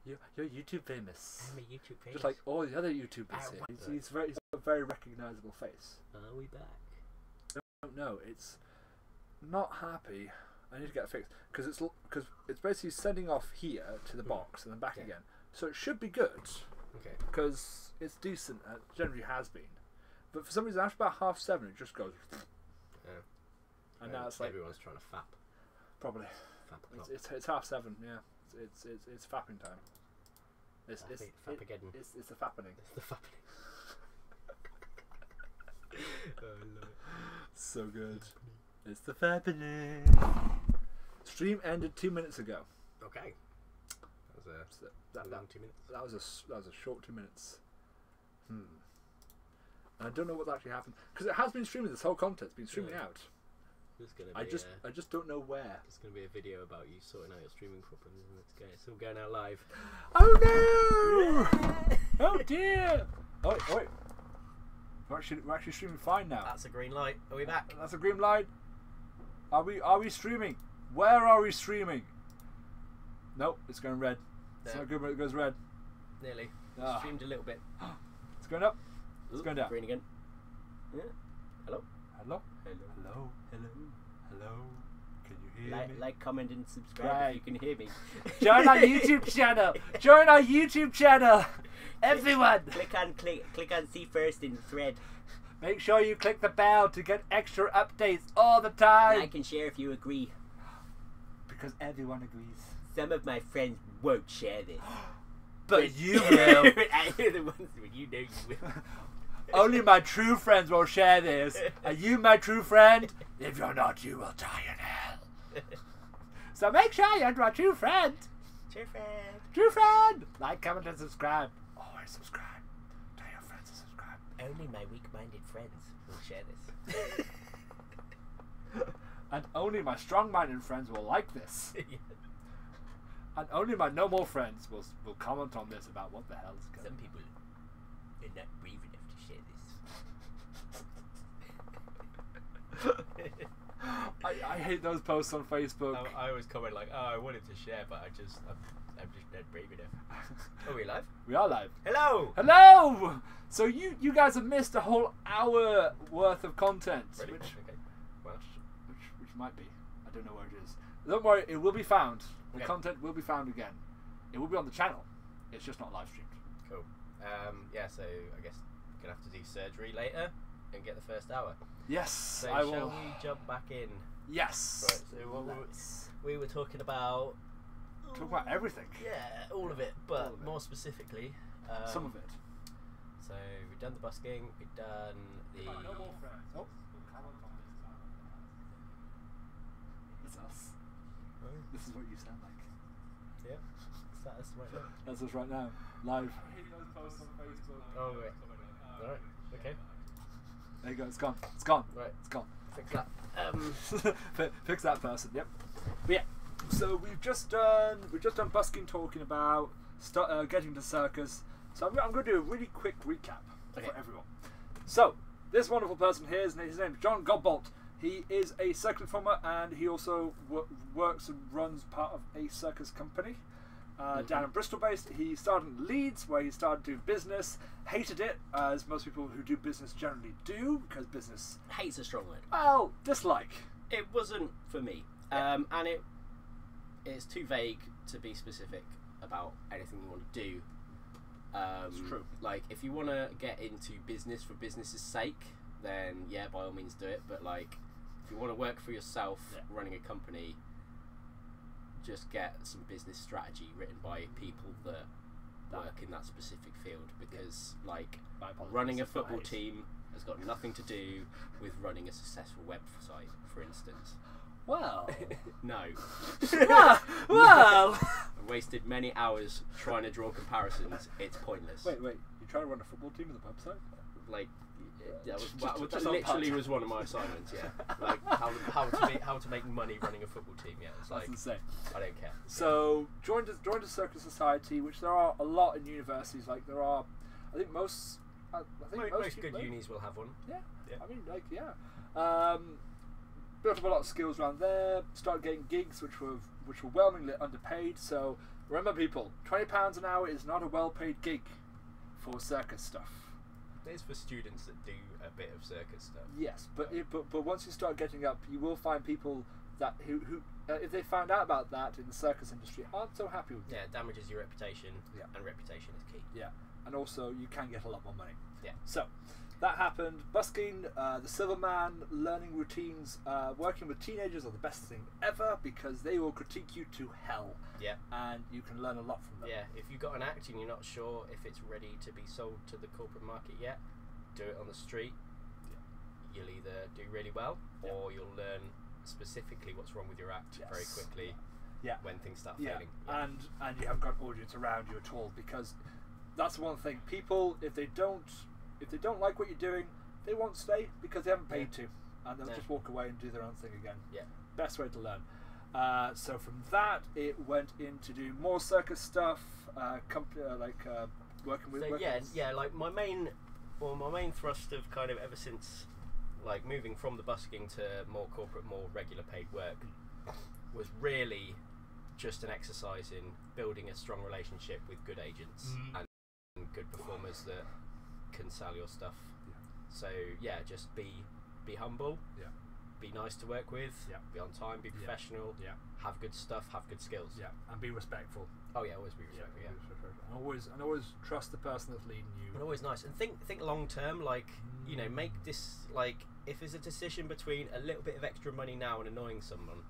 You're YouTube famous. I'm a YouTube famous. Just like all the other YouTubers here. He's got a very recognisable face. Are we back? I don't know. It's not happy. I need to get it fixed because it's basically sending off here to the box and then back again. So it should be good. Okay. Because it's decent. It generally has been. But for some reason, after about 7:30, it just goes. Yeah. And now it's like everyone's trying to fap. Probably. Fap it's 7:30. Yeah. It's fapping time. It's Fapageddon. It's the fappening. It's the fappening. Oh, I love it. So good. It's the fappening. Stream ended 2 minutes ago. Okay. That was a long 2 minutes. That was a short 2 minutes. I don't know what actually happened because it has been streaming. This whole content's been streaming out. I just don't know where. It's going to be a video about you sorting out your streaming problems, and it's all going out live. Oh no! Oh dear! Oh wait. We're actually streaming fine now. That's a green light. Are we back? That's a green light. Are we streaming? Where are we streaming? Nope, it's going red. It's not good, but it goes red. Nearly. Streamed a little bit. It's going up. It's going down. Green again. Yeah. Hello. Hello. Hello. Hello. Hello. Hello. Can you hear me? Like, comment, and subscribe if you can hear me. Join our YouTube channel. Join our YouTube channel. Everyone. Click on see first in the thread. Make sure you click the bell to get extra updates all the time. Like and share if you agree. Because everyone agrees. Some of my friends won't share this. But you will. The ones you know you will. Only my true friends will share this. Are you my true friend? If you're not, you will die in hell. So make sure you're my true friend. True friend. True friend. Like, comment, and subscribe. Always subscribe. Tell your friends to subscribe. Only my weak-minded friends will share this. And only my strong-minded friends will like this. And only my normal friends will comment on this about what the hell is going on. Some people are not brave enough to share this. I hate those posts on Facebook. I always comment like, oh, I wanted to share, but I'm just not brave enough. Are we live? We are live. Hello! Hello! So you guys have missed a whole hour worth of content. Really? Which Okay. might be. I don't know where it is. Don't worry, it will be found. The Okay. content will be found again. It will be on the channel. It's just not live streamed. Cool. Yeah, so I guess we're going to have to do surgery later and get the first hour. Yes, So I will. shall we jump back in? Yes. Right, so we were talking about... Talk about everything. Yeah, all of it, but more specifically... some of it. So we've done the busking, we've done the... No more friends. Oh. It's us. Oh. This is what you sound like. Yeah, is that us right now? That's us right now, live. I hate those posts on Facebook. Oh, wait. Alright, okay. There you go, it's gone. It's gone. Right. It's gone. Fix that. Fix that person, yep. But yeah, so we've just done busking, talking about getting to Circus. So I'm going to do a really quick recap for everyone. So, this wonderful person here, his name is John Godbolt. He is a circus performer and he also works and runs part of a circus company down in Bristol based. He started in Leeds where he started doing business, hated it as most people who do business generally do because business... Hate's a strong word. Well, dislike. It wasn't for me. And it's too vague to be specific about anything you want to do. It's true. Like, if you want to get into business for business's sake, then yeah, by all means do it. But like, if you want to work for yourself, running a company, just get some business strategy written by people that work in that specific field. Because like, running a football team has got nothing to do with running a successful website, for instance. Well, no. well. I've wasted many hours trying to draw comparisons. It's pointless. Wait. You trying to run a football team as a website? Like, that was Just literally was one of my assignments. Yeah, like how to make money running a football team. Yeah, it's like that's insane. I don't care. So joined a Circus Society, which there are a lot in universities. Like there are, I think most. I think most good unis will have one. Yeah. I mean, like built up a lot of skills around there. Started getting gigs, which were whelmingly underpaid. So Remember, people, £20 an hour is not a well-paid gig for circus stuff. It is for students that do a bit of circus stuff. Yes, but once you start getting up, you will find people that who if they find out about that in the circus industry, aren't so happy with it. Yeah, it damages your reputation, and reputation is key. Yeah, and also you can get a lot more money. Yeah. So that happened. Busking, the Silverman, learning routines, working with teenagers are the best thing ever because they will critique you to hell. Yeah. And you can learn a lot from them. Yeah, if you've got an act and you're not sure if it's ready to be sold to the corporate market yet, do it on the street. Yeah. You'll either do really well or you'll learn specifically what's wrong with your act very quickly when things start failing. Yeah. And you haven't got an audience around you at all, because that's one thing. People, if they don't like what you're doing, they won't stay because they haven't paid to, and they'll just walk away and do their own thing again. Yeah. Best way to learn. So from that, it went into doing more circus stuff, working with. So like my main thrust of kind of ever since, like moving from the busking to more corporate, more regular paid work, was really just an exercise in building a strong relationship with good agents and good performers that can sell your stuff. So just be humble, be nice to work with, be on time, be professional, have good stuff, have good skills, and be respectful. Oh yeah, always be respectful. And always trust the person that's leading you. And always nice, and think long term. Like make this, like, if there's a decision between a little bit of extra money now and annoying someone,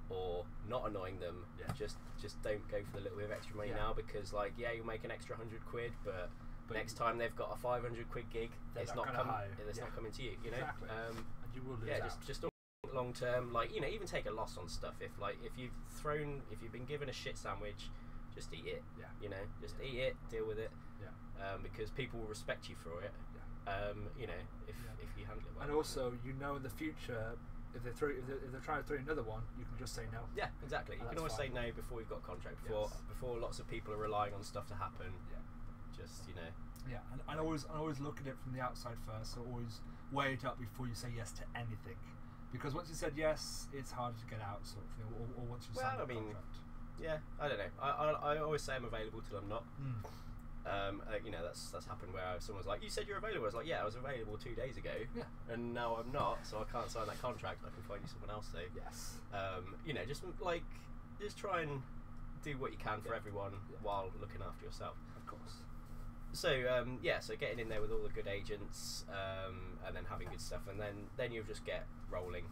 or not annoying them, just don't go for the little bit of extra money now, because you'll make an extra £100, but next time they've got a 500 quid gig, it's not coming to you. You know, exactly. And you will lose out. just long term. Like, even take a loss on stuff. If you've been given a shit sandwich, just eat it. Just eat it, deal with it. Because people will respect you for it. If you handle it well. And also, in the future, if they're trying to throw another one, you can just say no. Yeah, exactly. You can always say no before you've got a contract. Before lots of people are relying on stuff to happen. Yeah, and always look at it from the outside first. So always weigh it up before you say yes to anything, because once you said yes, it's harder to get out, sort of thing. Or once you sign a contract. Yeah, I don't know. I always say I'm available till I'm not. That's happened where someone's like, "You said you're available." I was like, "Yeah, I was available 2 days ago, and now I'm not, so I can't sign that contract. I can find you someone else though." Yes. Just try and do what you can for everyone while looking after yourself. Of course. So so getting in there with all the good agents, and then having good stuff, and then you'll just get rolling.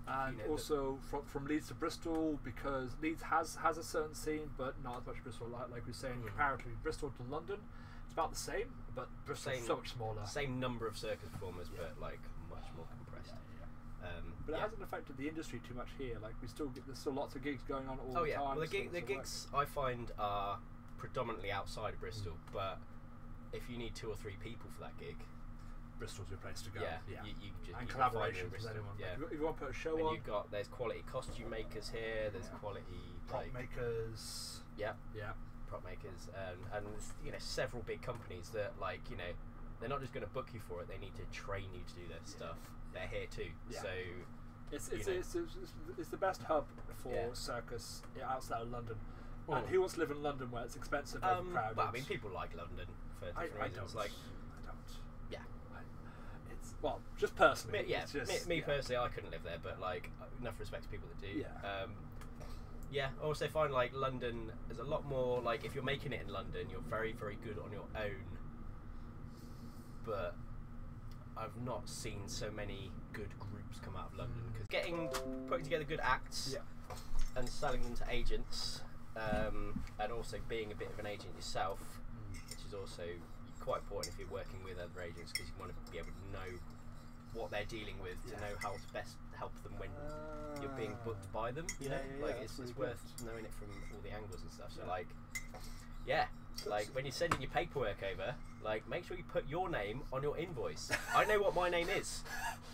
And also from Leeds to Bristol, because Leeds has a certain scene, but not as much as Bristol. Like we were saying, comparatively, Bristol to London, it's about the same, but Bristol is so much smaller. Same number of circus performers, but much more compressed. But it hasn't affected the industry too much here. Like there's still lots of gigs going on all the time. Well, the gigs I find are predominantly outside of Bristol, but if you need 2 or 3 people for that gig, Bristol's your place to go. And collaboration with anyone. If you want to put a show on, there's quality costume makers here. There's quality prop makers. Prop makers, and several big companies that they're not just going to book you for it. They need to train you to do their stuff. They're here too. So it's the best hub for circus outside of London. And who wants to live in London where it's expensive and crowded? Well, I mean, people like London for different reasons. I don't. Well, just personally. Me personally, I couldn't live there, but enough respect to people that do. I also find London, there's a lot more, if you're making it in London, you're very, very good on your own. But I've not seen so many good groups come out of London, because putting together good acts and selling them to agents, and also being a bit of an agent yourself, which is also quite important if you're working with other agents, because you want to be able to know what they're dealing with, to know how to best help them when you're being booked by them. It's worth knowing it from all the angles and stuff. So when you're sending your paperwork over, make sure you put your name on your invoice. I know what my name is,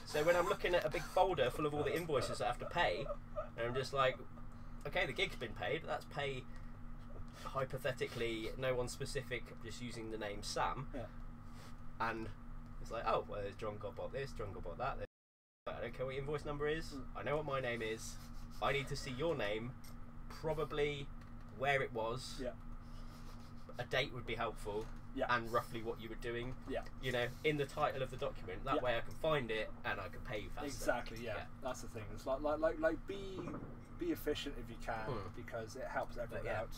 so when I'm looking at a big folder full of all the invoices I have to pay, and I'm just like, okay, the gig's been paid, let's pay hypothetically no one specific, just using the name Sam, and it's like, oh well, there's John Godbolt this, John Godbolt that, I don't care what your invoice number is, I know what my name is, I need to see your name probably where it was. Yeah. A date would be helpful. Yeah. And roughly what you were doing. Yeah. You know, in the title of the document. That way I can find it and I can pay you faster. Exactly. Yeah. That's the thing. It's like be efficient if you can, because it helps everyone out.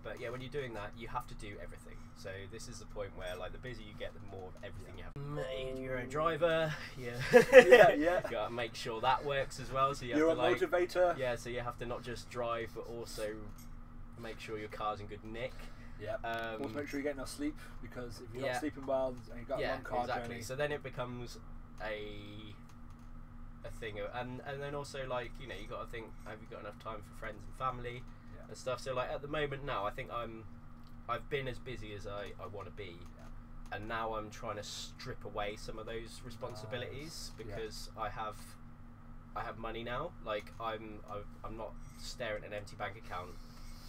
But yeah, when you're doing that, you have to do everything. So this is the point where, like, the busier you get, the more of everything you have. You're a driver. Yeah. You gotta make sure that works as well. So you're have to, a motivator. Yeah. So you have to not just drive, but also make sure your car's in good nick. Yeah. Also make sure you get enough sleep, because if you're not sleeping well and you've got a long car journey. So then it becomes a thing, and then also, like, you know, you got to think, have you got enough time for friends and family and stuff? So like at the moment now, I think I've been as busy as I want to be, and now I'm trying to strip away some of those responsibilities because I have money now. Like I'm not staring at an empty bank account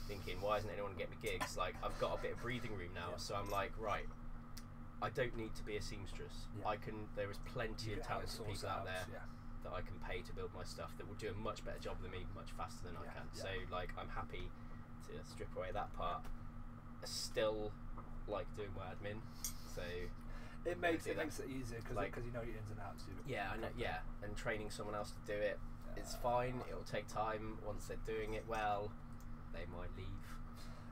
thinking, why isn't anyone getting me gigs? Like, I've got a bit of breathing room now, so I'm like, right, I don't need to be a seamstress. There is plenty of talented people out there that I can pay to build my stuff that will do a much better job than me, much faster than I can. So like, I'm happy to strip away that part. I still like doing my admin, so it makes it easier because you know your ins and outs. Yeah, I know. Yeah, and training someone else to do it, it's fine. It'll take time. Once they're doing it well, they might leave.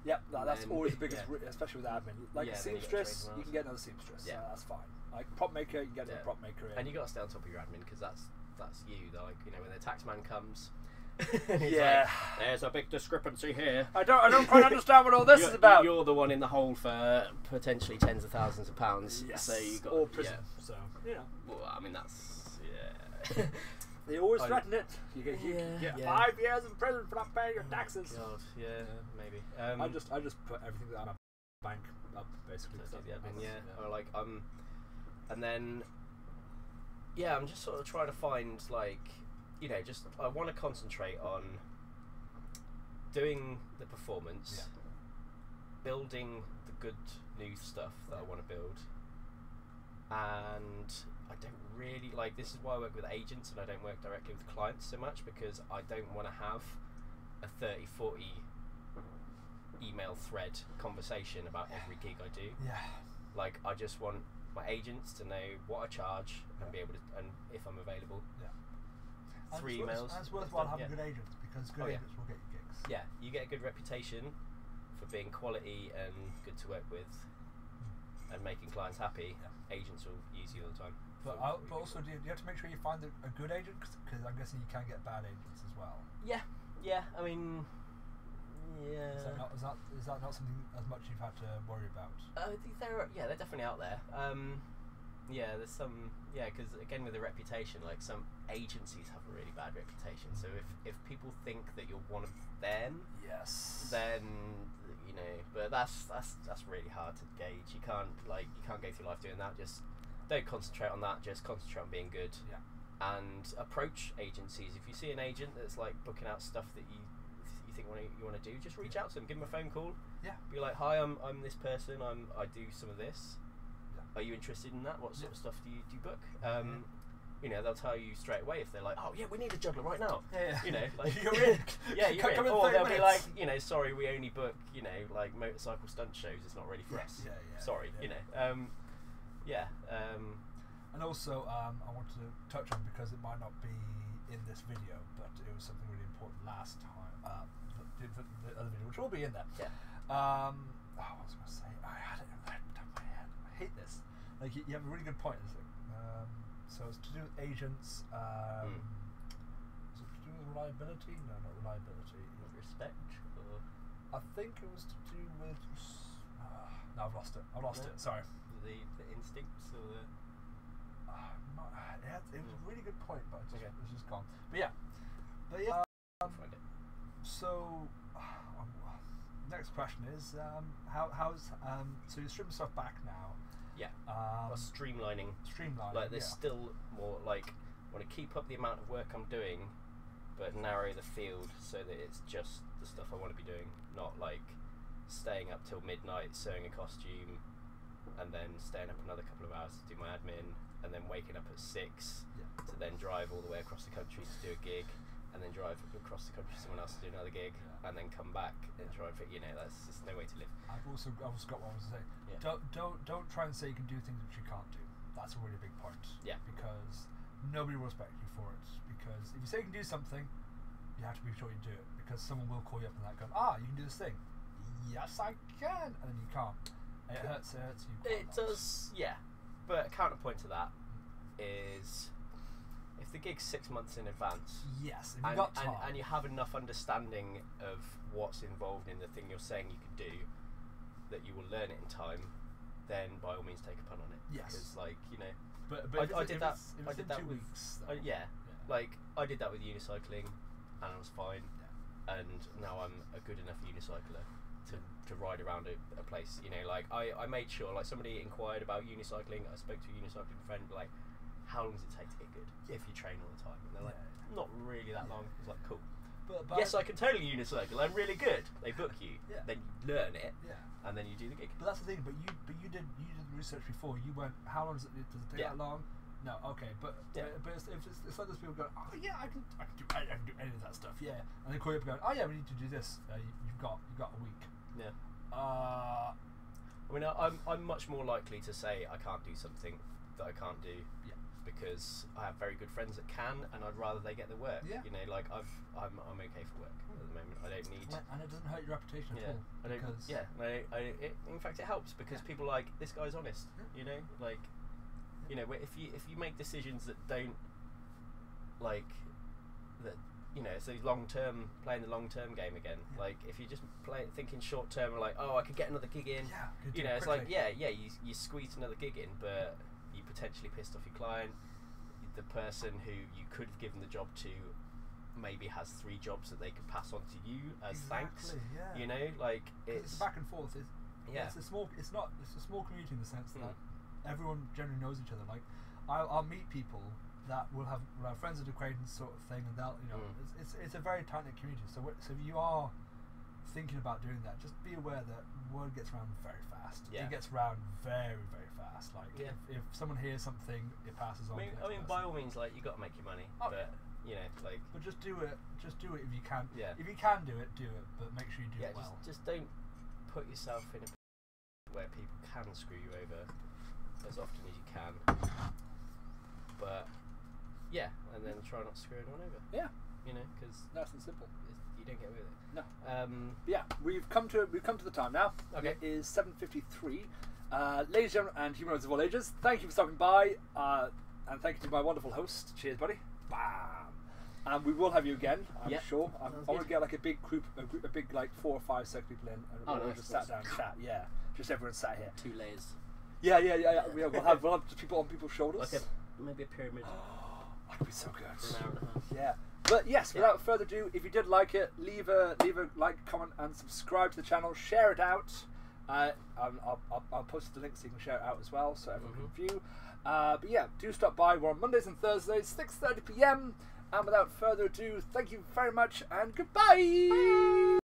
Yeah, that's always the biggest, especially with admin. Like a seamstress, you can get another seamstress. Yeah, that's fine. Like prop maker, you can get another prop maker in. And you got to stay on top of your admin, because that's you. Like, you know, when the tax man comes. Yeah, like, there's a big discrepancy here. I don't quite understand what all this is about. You're the one in the hole for potentially tens of thousands of pounds. Yes. So you got or prison. So you know. Well, I mean, that's They always threaten it. You get 5 years in prison for not paying your taxes. God, yeah, maybe. I just put everything that I'm a bank up basically. So the admin, or like and then I'm just sort of trying to find, like, you know, just I want to concentrate on doing the performance, building the good new stuff that I want to build, and I don't really like. This is why I work with agents and I don't work directly with clients so much, because I don't want to have a 30-40 email thread conversation about every gig I do. Yeah. Like, I just want my agents to know what I charge and be able to, and if I'm available. Yeah. 3 emails. And it's worthwhile having good agents, because good agents will get you gigs. Yeah, you get a good reputation for being quality and good to work with and making clients happy. Agents will use you all the time. But also, do you have to make sure you find a good agent? Because I'm guessing you can get bad agents as well. Yeah. I mean, yeah. Is that not something as much you've had to worry about? They're definitely out there. There's some. Yeah, because again, with the reputation, like, some agencies have a really bad reputation. So if people think that you're one of them, then, you know. But that's really hard to gauge. You can't go through life doing that. Just don't concentrate on that. Just concentrate on being good. Yeah. And approach agencies. If you see an agent that's like booking out stuff that you think you want to do, just reach out to them. Give them a phone call. Yeah. Be like, hi, I'm this person. I do some of this. Are you interested in that? What sort of stuff do you book? You know, they'll tell you straight away if they're like, oh yeah, we need a juggler right now. Yeah. You know, like you're in. You're in. Or they'll be like, you know, sorry, we only book, you know, like motorcycle stunt shows. It's not really for us. Sorry, you know. And also, I wanted to touch on, because it might not be in this video, but it was something really important last time. The other video, which will be in there. Yeah. What was I going to say? I had it right on top of my head. I hate this. Like, you have a really good point. So it's to do with agents. Is it to do with reliability? No, not reliability. Respect? Or? I think it was to do with. No, I've lost it. Sorry. The instincts or the. It was a really good point, but it's just gone. But yeah. Find it. So, next question is, how's so you're stripping stuff back now? Yeah. Streamlining. Like, there's still more, like, I want to keep up the amount of work I'm doing, but narrow the field so that it's just the stuff I want to be doing, not like staying up till midnight sewing a costume and then staying up another couple of hours to do my admin, and then waking up at 6 to then drive all the way across the country to do a gig, and then drive across the country to someone else to do another gig, and then come back and try and fit. You know, that's just no way to live. I've also got what I was to say. Yeah. Don't try and say you can do things which you can't do. That's a really big point. Yeah. Because nobody will respect you for it. Because if you say you can do something, you have to be sure you do it. Because someone will call you up and that go, you can do this thing. Yes, I can, and then you can't. It hurts you. It does, yeah. But a counterpoint to that is, if the gig's 6 months in advance, yes, if you've got time, and you have enough understanding of what's involved in the thing you're saying you can do, that you will learn it in time, then by all means take a punt on it. Yes. Because, like, you know, but I did that. I did that 2 weeks. Yeah, like I did that with unicycling, and I was fine. Yeah. And now I'm a good enough unicycler to ride around a place. You know, like I made sure, like somebody inquired about unicycling. I spoke to a unicycling friend, like, how long does it take to get good if you train all the time? And they're like, not really that long. I was like, cool. But yes, I can totally unicycle. I'm really good. They book you, then you learn it, and then you do the gig. But that's the thing. But you did the research before. You went, how long does it take that long? No, okay, but it's like those people go, I can do any of that stuff, and then call you up and go, we need to do this. You've got a week. Yeah. I mean, I'm much more likely to say I can't do something that I can't do. Yeah. Because I have very good friends that can, and I'd rather they get the work. Yeah. You know, like I'm okay for work at the moment. I don't need. And it doesn't hurt your reputation at all. I don't. In fact, it helps because people are like, this guy's honest. You know, like. You know, if you make decisions that don't, like, that, you know, it's those playing the long term game again. Like, if you just thinking short term, like, I could get another gig in. You know, it's like, you squeezed another gig in, but you potentially pissed off your client. The person who you could have given the job to maybe has 3 jobs that they could pass on to you as thanks. Yeah. You know, like it's back and forth. It's a small community in the sense that everyone generally knows each other. Like, I'll meet people that will have friends and acquaintance sort of thing, and they'll, you know, it's a very tight knit community. So if you are thinking about doing that, just be aware that word gets around very fast. Yeah. It gets around very, very fast. Like, if someone hears something, it passes on. I mean, by all means, like, you got to make your money, but you know, like. But just do it. Just do it if you can. Yeah. If you can do it, do it. But make sure you do it well. Just don't put yourself in a position where people can screw you over as often as you can, but and then try not to screw anyone over. Yeah, you know, because nice and simple. You don't get away with it. No. We've come to the time now. Okay, it is 7:53. Ladies and gentlemen, and humanoids of all ages, thank you for stopping by, and thank you to my wonderful host. Cheers, buddy. Bam. And we will have you again, I'm sure. I want to get like a big group, a big like 4 or 5 6 people in, and we'll just sat down and chat. Yeah, just everyone sat here. 2 layers. Yeah. We'll have people on people's shoulders. Like maybe a pyramid. That would be so good. For an hour and a half. Yeah. But yes, without further ado, if you did like it, leave a like, comment, and subscribe to the channel. Share it out. I'll post the link so you can share it out as well, so everyone can view. But yeah, do stop by. We're on Mondays and Thursdays, 6:30 PM. And without further ado, thank you very much, and goodbye. Bye.